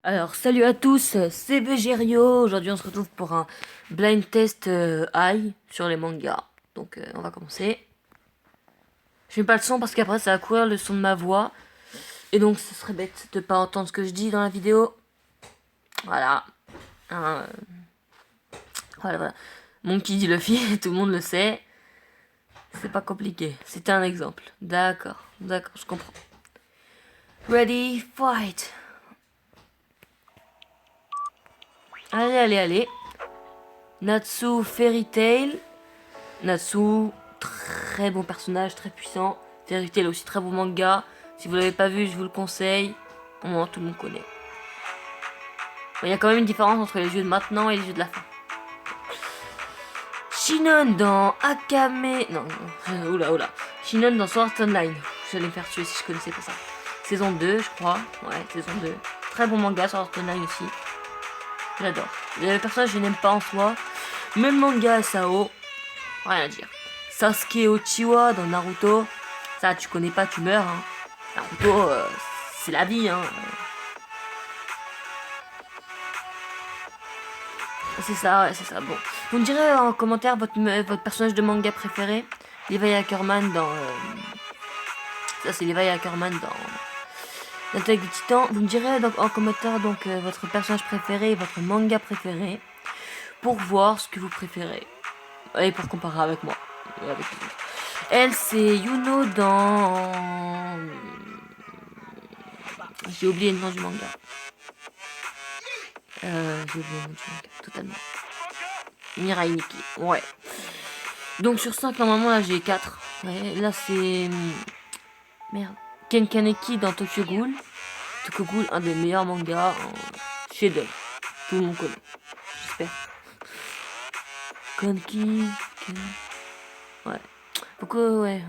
Alors, salut à tous, c'est Begerio. Aujourd'hui, on se retrouve pour un blind test AI sur les mangas. Donc, on va commencer. Je mets pas le son parce qu'après, ça va courir le son de ma voix. Et donc, ce serait bête de pas entendre ce que je dis dans la vidéo. Voilà. Hein, voilà. Monkey D. Luffy, tout le monde le sait. C'est pas compliqué. C'était un exemple. D'accord, je comprends. Ready, fight. Allez. Natsu Fairy Tail. Natsu, très bon personnage, très puissant. Fairy Tail aussi, très bon manga. Si vous l'avez pas vu, je vous le conseille. Au moins, tout le monde connaît. Il y a quand même une différence entre les jeux de maintenant et les jeux de la fin. Shinon dans Akame... Non. Oula. Shinon dans Sword Art Online. J'allais me faire tuer si je connaissais pas ça. Saison 2, je crois. Ouais, saison 2. Très bon manga, Sword Art Online aussi. J'adore. Les personnages, je n'aime pas en soi. Même manga SAO. Rien à dire. Sasuke Uchiwa dans Naruto. Ça, tu connais pas, tu meurs. Hein. Naruto, c'est la vie. Hein. C'est ça. Bon. Vous me direz en commentaire votre personnage de manga préféré. Levi Ackerman dans... Ça, c'est Levi Ackerman dans l'attaque du titan. Vous me direz donc, en commentaire votre personnage préféré et votre manga préféré. Pour voir ce que vous préférez. Et pour comparer avec moi. Et avec les autres. Elle, c'est Yuno dans... J'ai oublié le nom du manga. J'ai oublié le nom du manga, totalement. Mirai Nikki, ouais. Donc sur 5, normalement, là, j'ai 4. Ouais, là, c'est... Merde. Ken Kaneki dans Tokyo Ghoul. Tokyo Ghoul, un des meilleurs mangas en chef-d'œuvre. Tout le monde connaît. J'espère. Kaneki... Ouais. Pourquoi, ouais.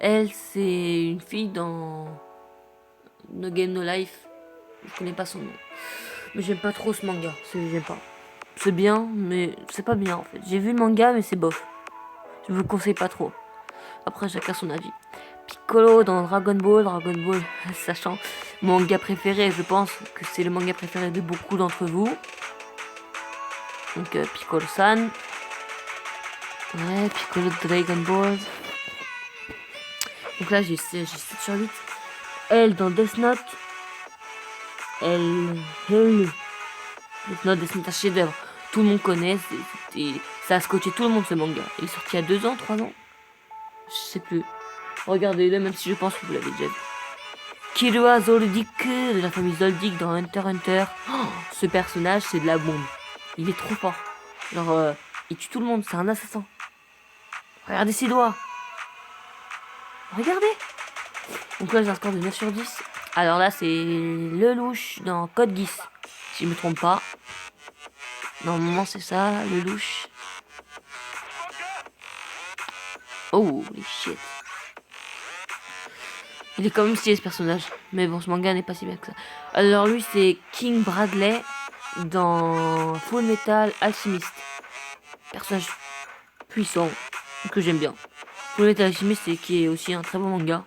Elle, c'est une fille dans No Game No Life. Je connais pas son nom. Mais j'aime pas trop ce manga. J'aime pas. C'est bien, mais c'est pas bien en fait. J'ai vu le manga, mais c'est bof. Je vous conseille pas trop. Après, chacun son avis. Piccolo dans Dragon Ball. Sachant mon manga préféré, je pense que c'est le manga préféré de beaucoup d'entre vous. Donc, Piccolo-san. Ouais, Piccolo de Dragon Ball. Donc là, j'ai 7 sur 8. Elle dans Death Note. Death Note, un chef-d'œuvre. Tout le monde connaît. Ça a scotché tout le monde ce manga. Il est sorti il y a 2 ans, 3 ans. Je sais plus. Regardez-le, même si je pense que vous l'avez déjà vu. Killua Zoldyck de la famille Zoldyck dans Hunter x Hunter. Oh, ce personnage, c'est de la bombe. Il est trop fort. Genre, il tue tout le monde. C'est un assassin. Regardez ses doigts. Regardez. Donc là, j'ai un score de 9 sur 10. Alors là, c'est le louche dans Code Geass. Si je me trompe pas. Normalement, c'est ça, le louche. Oh, les shit. Il est quand même stylé ce personnage. Mais bon, ce manga n'est pas si bien que ça. Alors lui, c'est King Bradley dans Full Metal Alchemist. Personnage puissant que j'aime bien. Full Metal Alchemist et qui est aussi un très bon manga.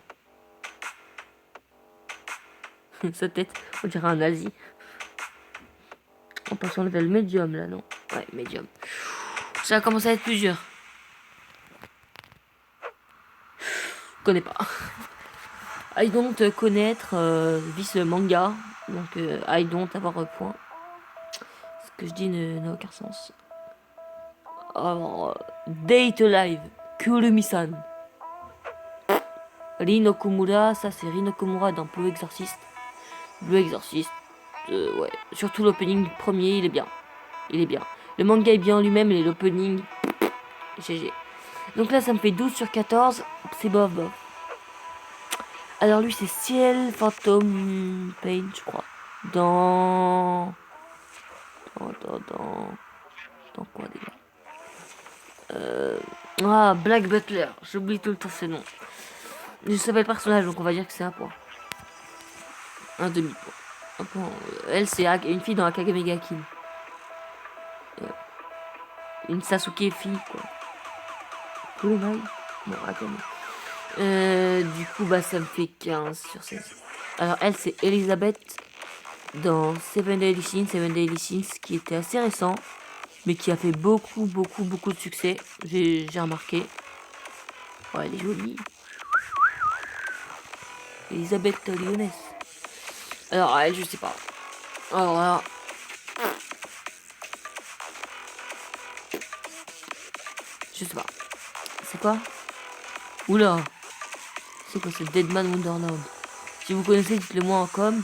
Sa tête, on dirait un nazi. On passe en level médium là, non? Ouais, médium. Ça a commencé à être plus dur. Je connais pas. I don't connaître vice manga. Donc I don't avoir point. Ce que je dis n'a aucun sens. Alors, Date Live, Kurumi-san. Rin Okumura, ça c'est Rin Okumura dans Blue Exorcist. Blue Exorcist, ouais. Surtout l'opening premier, il est bien. Le manga est bien lui-même et l'opening, GG. Donc là, ça me fait 12 sur 14. C'est bof. Alors lui, c'est Ciel Phantom Pain, je crois. Dans quoi déjà? Black Butler. J'oublie tout le temps ses noms. Je sais pas le personnage, donc on va dire que c'est un point. Un demi-point. Un point. Elle, c'est une fille dans Akame ga Kill. Une Sasuke fille, quoi. Kurumai? Non, Akame. Du coup, bah, ça me fait 15 sur 16. Alors, elle, c'est Elisabeth dans Seven Deadly Sins, qui était assez récent, mais qui a fait beaucoup de succès. J'ai remarqué. Oh, elle est jolie. Elisabeth Lyonnaise. Alors, elle, je sais pas. Alors là, je sais pas. C'est quoi? Oula, c'est quoi ce Deadman Wonderland? Si vous connaissez, dites-le moi en com.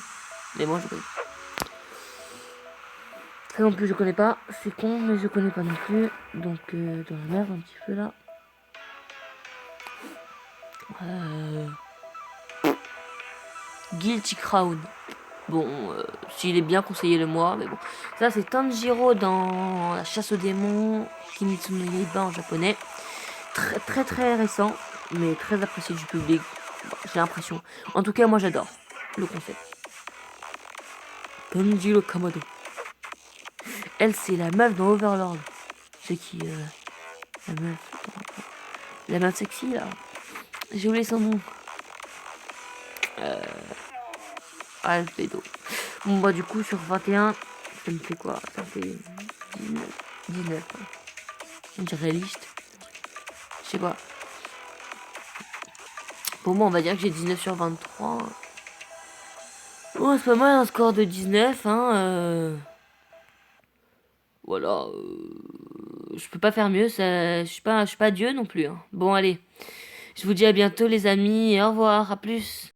Mais moi, je connais. Ça non plus, je connais pas. C'est con, mais je connais pas non plus. Donc, dans la merde un petit peu là. Guilty Crown. Bon, s'il est bien conseillé le moi, mais bon. Ça, c'est Tanjiro dans La Chasse aux démons, Kimetsu no Yaiba en japonais. Très récent, mais très apprécié du public. Bon, j'ai l'impression. En tout cas, moi, j'adore le concept. Tanjiro Kamado. Elle, c'est la meuf dans Overlord. C'est qui, la meuf. La meuf sexy, là. J'ai oublié son nom. Alfredo. Bon, bah, du coup, sur 21, ça me fait quoi? Ça me fait 19. Hein. On dirait liste. Je sais pas. Pour moi, on va dire que j'ai 19 sur 23. Bon, c'est pas mal un score de 19. Hein, voilà. Je peux pas faire mieux. Je suis pas Dieu non plus. Hein. Bon, allez. Je vous dis à bientôt, les amis. Et au revoir. À plus.